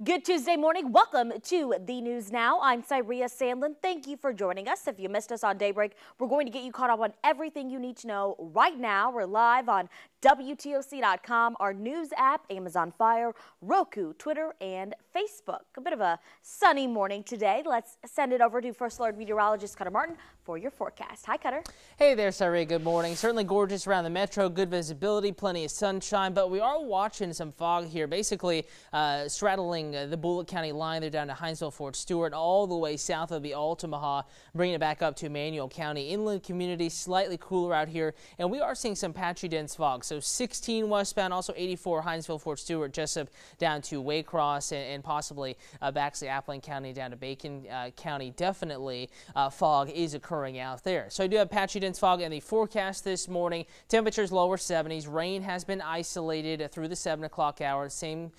Good Tuesday morning. Welcome to the News Now. I'm Cyria Sandlin. Thank you for joining us. If you missed us on Daybreak, we're going to get you caught up on everything you need to know right now. We're live on WTOC.com, our news app, Amazon Fire, Roku, Twitter, and Facebook. A bit of a sunny morning today. Let's send it over to First Alert meteorologist Cutter Martin for your forecast. Hi, Cutter. Hey there, Cyria. Good morning. Certainly gorgeous around the metro. Good visibility, plenty of sunshine, but we are watching some fog here, basically straddling the Bullitt County line. They're down to Hinesville, Fort Stewart, all the way south of the Altamaha, bringing it back up to Emmanuel County. Inland community, slightly cooler out here, and we are seeing some patchy dense fog. So 16 westbound, also 84 Hinesville, Fort Stewart, Jessup down to Waycross, and possibly Baxley, Appling County down to Bacon County. Definitely fog is occurring out there. So I do have patchy dense fog in the forecast this morning. Temperatures lower 70s. Rain has been isolated through the 7 o'clock hour. Same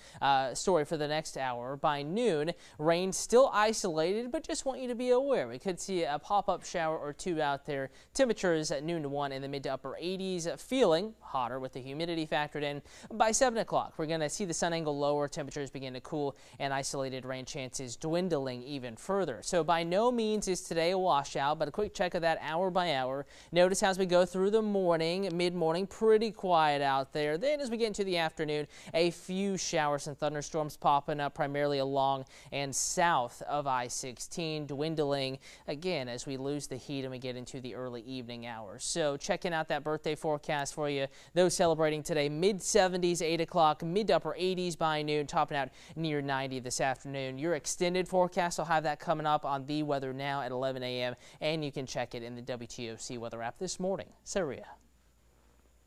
story for the next hour. By noon, rain still isolated, but just want you to be aware. We could see a pop-up shower or two out there. Temperatures at noon to 1 in the mid to upper 80s, feeling hotter with the humidity factored in. By 7 o'clock, we're going to see the sun angle lower, temperatures begin to cool, and isolated rain chances dwindling even further. So by no means is today a washout, but a quick check of that hour by hour. Notice as we go through the morning, mid-morning, pretty quiet out there. Then as we get into the afternoon, a few showers and thunderstorms popping up primarily along and south of I-16, dwindling again as we lose the heat and we get into the early evening hours. So checking out that birthday forecast for you. Those celebrating today, mid-70s, 8 o'clock, mid to upper 80s by noon, topping out near 90 this afternoon. Your extended forecast, I'll have that coming up on the Weather Now at 11 a.m. and you can check it in the WTOC weather app this morning. Cyria.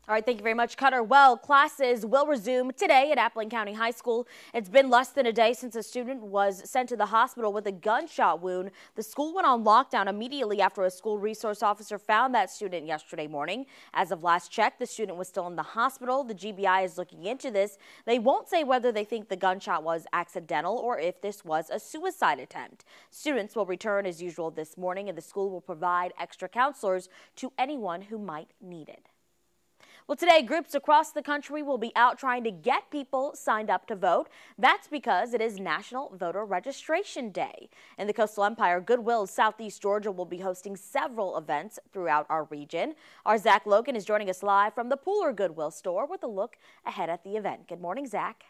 All right, thank you very much, Cutter. Well, classes will resume today at Appling County High School. It's been less than a day since a student was sent to the hospital with a gunshot wound. The school went on lockdown immediately after a school resource officer found that student yesterday morning. As of last check, the student was still in the hospital. The GBI is looking into this. They won't say whether they think the gunshot was accidental or if this was a suicide attempt. Students will return as usual this morning, and the school will provide extra counselors to anyone who might need it. Well, today, groups across the country will be out trying to get people signed up to vote. That's because it is National Voter Registration Day. In the Coastal Empire, Goodwill Southeast Georgia will be hosting several events throughout our region. Our Zach Logan is joining us live from the Pooler Goodwill store with a look ahead at the event. Good morning, Zach.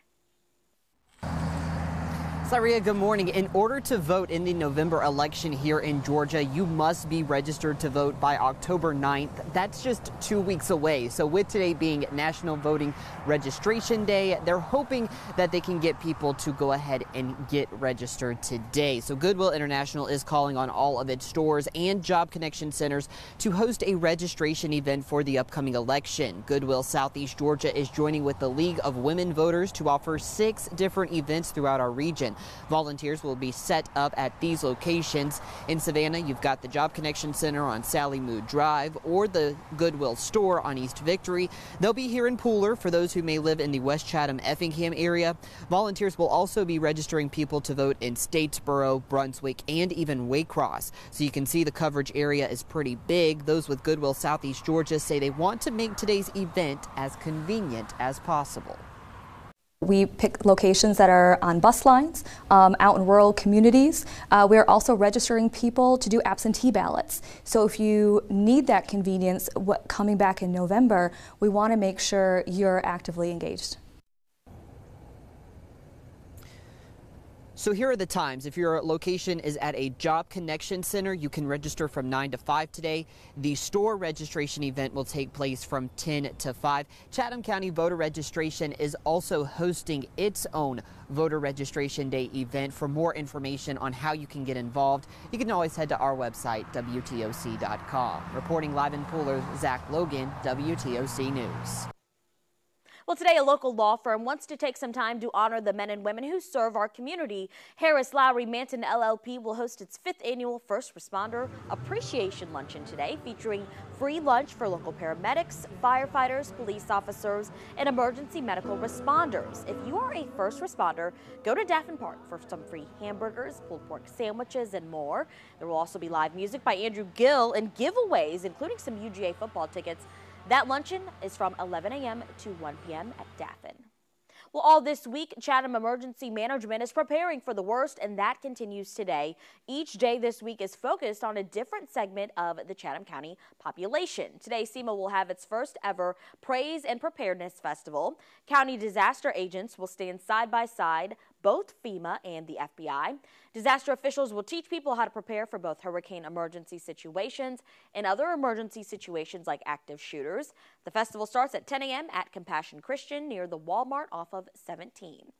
Cyria, good morning. In order to vote in the November election here in Georgia, you must be registered to vote by October 9th. That's just 2 weeks away. So with today being National Voting Registration Day, they're hoping that they can get people to go ahead and get registered today. So Goodwill International is calling on all of its stores and Job Connection centers to host a registration event for the upcoming election. Goodwill Southeast Georgia is joining with the League of Women Voters to offer 6 different events throughout our region. Volunteers will be set up at these locations. In Savannah, you've got the Job Connection Center on Sally Mood Drive or the Goodwill store on East Victory. They'll be here in Pooler for those who may live in the West Chatham-Effingham area. Volunteers will also be registering people to vote in Statesboro, Brunswick, and even Waycross. So you can see the coverage area is pretty big. Those with Goodwill Southeast Georgia say they want to make today's event as convenient as possible. We pick locations that are on bus lines, out in rural communities. We are also registering people to do absentee ballots. So if you need that convenience coming back in November, we want to make sure you're actively engaged. So here are the times. If your location is at a Job Connection Center, you can register from 9 to 5 today. The store registration event will take place from 10 to 5. Chatham County Voter Registration is also hosting its own Voter Registration Day event. For more information on how you can get involved, you can always head to our website, WTOC.com. Reporting live in Pooler, Zach Logan, WTOC News. Well, today a local law firm wants to take some time to honor the men and women who serve our community. Harris Lowry Manton LLP will host its 5th annual First Responder Appreciation Luncheon today, featuring free lunch for local paramedics, firefighters, police officers, and emergency medical responders. If you are a first responder, go to Daffin Park for some free hamburgers, pulled pork sandwiches, and more. There will also be live music by Andrew Gill and giveaways, including some UGA football tickets. That luncheon is from 11 a.m. to 1 p.m. at Daffin. Well, all this week, Chatham Emergency Management is preparing for the worst, and that continues today. Each day this week is focused on a different segment of the Chatham County population. Today, SEMA will have its first ever Praise and Preparedness Festival. County disaster agents will stand side by side, both FEMA and the FBI. Disaster officials will teach people how to prepare for both hurricane emergency situations and other emergency situations like active shooters. The festival starts at 10 a.m. at Compassion Christian near the Walmart off of 17.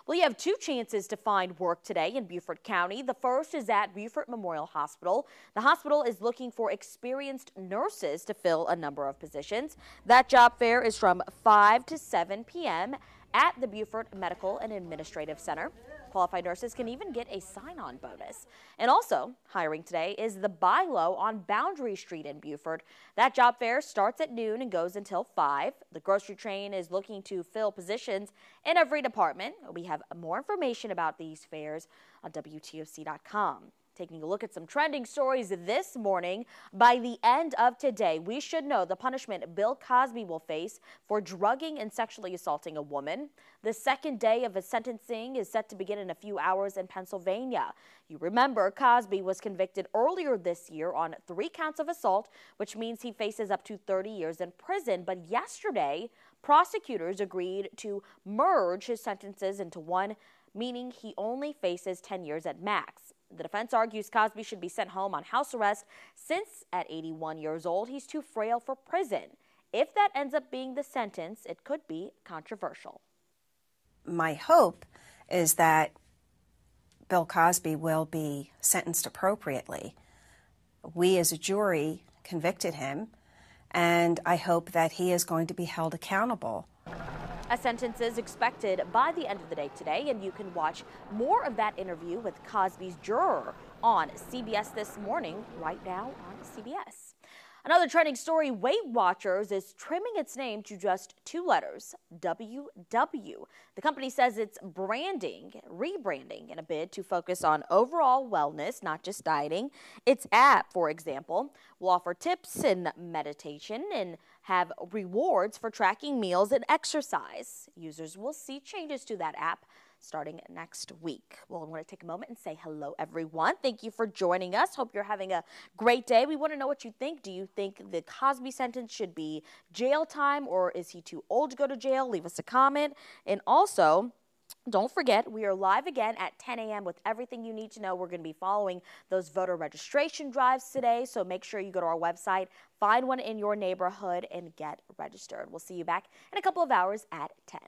Well, you have two chances to find work today in Beaufort County. The first is at Beaufort Memorial Hospital. The hospital is looking for experienced nurses to fill a number of positions. That job fair is from 5 to 7 p.m. at the Beaufort Medical and Administrative Center. Qualified nurses can even get a sign-on bonus. And also, hiring today is the Buy Low on Boundary Street in Beaufort. That job fair starts at noon and goes until 5. The grocery train is looking to fill positions in every department. We have more information about these fairs on WTOC.com. Taking a look at some trending stories this morning. By the end of today, we should know the punishment Bill Cosby will face for drugging and sexually assaulting a woman. The second day of his sentencing is set to begin in a few hours in Pennsylvania. You remember Cosby was convicted earlier this year on 3 counts of assault, which means he faces up to 30 years in prison. But yesterday, prosecutors agreed to merge his sentences into one, meaning he only faces 10 years at max. The defense argues Cosby should be sent home on house arrest since at 81 years old, he's too frail for prison. If that ends up being the sentence, it could be controversial. My hope is that Bill Cosby will be sentenced appropriately. We as a jury convicted him, and I hope that he is going to be held accountable. A sentence is expected by the end of the day today, and you can watch more of that interview with Cosby's juror on CBS This Morning right now on CBS. Another trending story, Weight Watchers is trimming its name to just 2 letters, WW. The company says it's rebranding in a bid to focus on overall wellness, not just dieting. Its app, for example, will offer tips and meditation and have rewards for tracking meals and exercise. Users will see changes to that app starting next week. Well, I want to take a moment and say hello, everyone. Thank you for joining us. Hope you're having a great day. We want to know what you think. Do you think the Cosby sentence should be jail time, or is he too old to go to jail? Leave us a comment. And also, don't forget, we are live again at 10 a.m. with everything you need to know. We're going to be following those voter registration drives today, so make sure you go to our website, find one in your neighborhood, and get registered. We'll see you back in a couple of hours at 10.